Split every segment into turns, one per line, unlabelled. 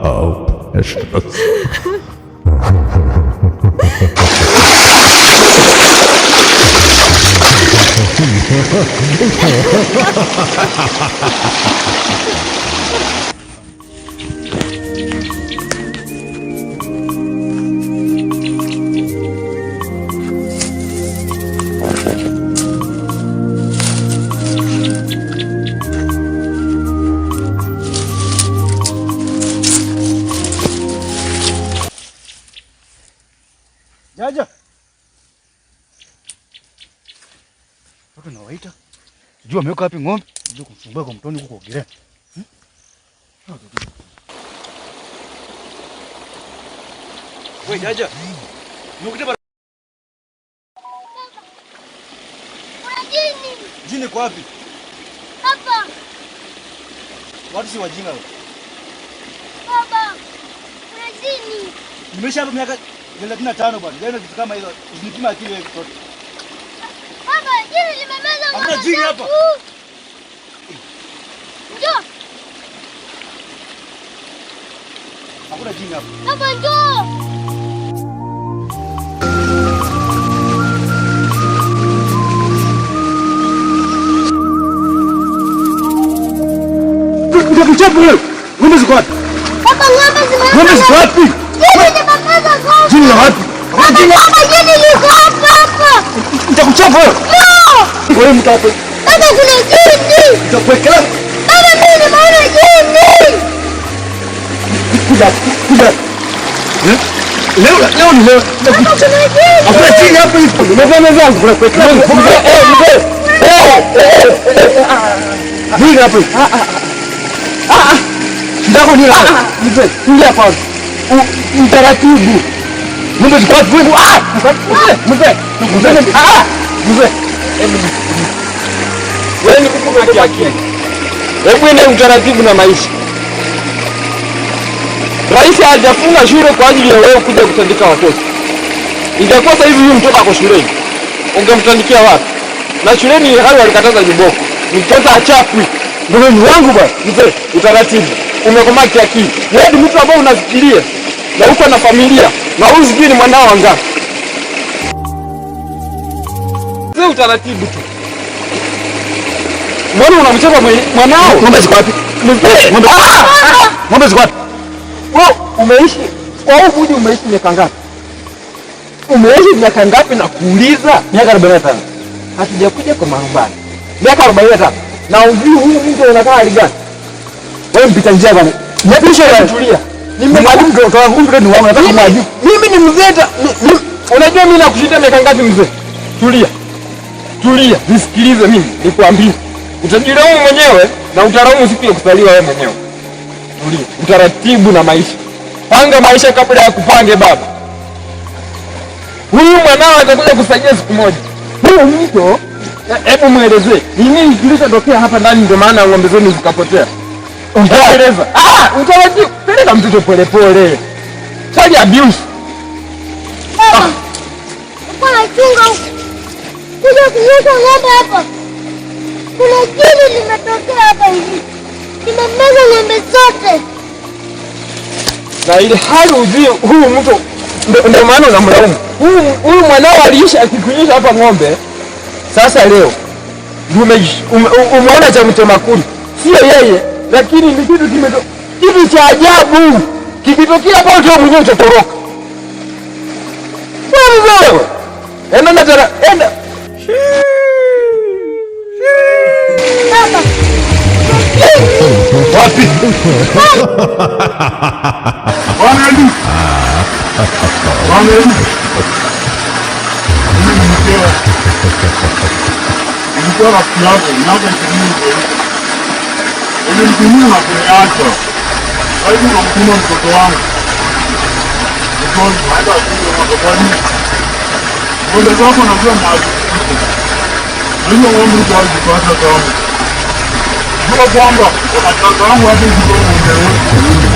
Oh, precious.
Jaja. Watu nawaita. Sijui ameweka wapi ng'ombe. Sijui kumsumbua kwa mtoni huko kuogelea. Wewe Jaja. Nimekuja bara.
Kuna jini.
Jini kwa wapi?
Hapa.
Watu si wajinga wao.
Baba. Kuna jini.
Nimesha hapa miaka 35 bwana. Leo kitu kama hizo usinipima akili wewe mtoto.
Baba, jini limemeza ng'ombe.
Hakuna jini hapa.
Njoo.
Hakuna jini hapa.
Baba njoo.
Mchapu wewe. Ng'ombe ziko wapi?
Baba,
ng'ombe ziko wapi?
Jini limemeza ng'ombe.
Jini wapi?
Baba, jini liko hapa.
Nitakuchapa wewe.
No.
Wewe mtapo.
Baba, kuna jini.
Nitakuwekea.
Baba, mimi nimeona jini.
Kuja. Leo ni leo.
Baba, kuna jini.
Hakuna jini hapa hivi. Umevaa zangu kuna kuwekea. Jini hapa. Ndako ni hapa. Mzee, tulia kwanza. Mtaratibu. Ng'ombe ziko wapi wewe? Mzee.
Wewe ni kukupa akili. Hebu ende utaratibu na maisha. Rais hajafunga shule kwa ajili ya wewe kuja kutandika watoto. Ingekuwa sasa hivi huyu mtoto ako shuleni, ungemtandikia wapi? Na shuleni hali walikataza jiboko. Mtoto achapwi.
Ndio ni wangu bwana.
Mzee, utaratibu. Umekomaa kiakili. Wewe ni mtu ambaye unafikiria na uko na familia na uzijui ni mwanao wangapi. Mzee, utaratibu tu. Mbona unamchapa mwanao?
Ng'ombe ziko wapi? Ng'ombe ziko wapi?
Wewe umeishi kwa huku hadi umeishi miaka ngapi? Umeishi miaka ngapi na kuuliza?
Miaka 45.
Hatujakuja kwa marumbani. Miaka 45. Na ujui huyu mtu anakaa hali gani?
Wewe mpita njia bwana. Nipisha wewe.
Tulia.
Nimemwalimu mtoto wangu mtoto ni wangu nataka kumwajib.
Mimi ni mzee. Unajua mimi nakushinda miaka ngapi mzee? Tulia. Nisikilize mimi. Nikwambie. Utajilaumu mwenyewe na utaraumu siku ya kuzaliwa wewe mwenyewe. Tulia. Utaratibu na maisha. Panga maisha kabla ya kupange baba. Huyu mwanao atakuja kusaidia siku moja. Huyu mtu hebu muelezee. Ni nini kilichotokea hapa ndani ndio maana ng'ombe zenu zikapotea? Unaeleza. Utaratibu. Peleka mtoto pole. Chaji abuse.
Baba. Kuna chunga huko. kunyoosha ng'ombe hapa. Kuna jini limetokea hapa hivi. Limemeza ng'ombe zote.
Na ile hali ujue huyu mtu ndio maana unamlaumu. Huyu mwanao aliisha akikunyesha hapa ng'ombe. Sasa leo umeona cha mtemakuni. Sio yeye, lakini ni kitu cha ajabu. Kikitokea hapo ndio mwenyewe utatoroka. Wewe. Enda nataka enda.
Baba.
Wapi? Wanadu. Nilikuwa rafiki yako, ulimtumia na kuniacha. Kwa hivyo namtuma mtoto wangu. Mtoto hata kuja matokani. Ng'ombe zako najua maji. Hiyo ng'ombe kwa kupata kama. Jua kwamba unataka wangu hadi kidogo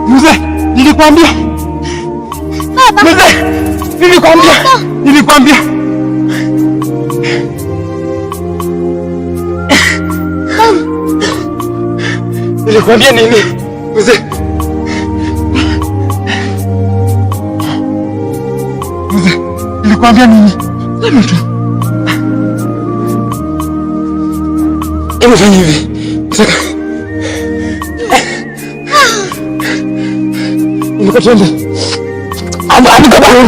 Mzee, nilikwambia. Mzee, nilikwambia. Nilikwambia nini? Mzee. Nilikwambia nini? Sema tu. Hebu fanya hivi. Nikatenda. Ama kama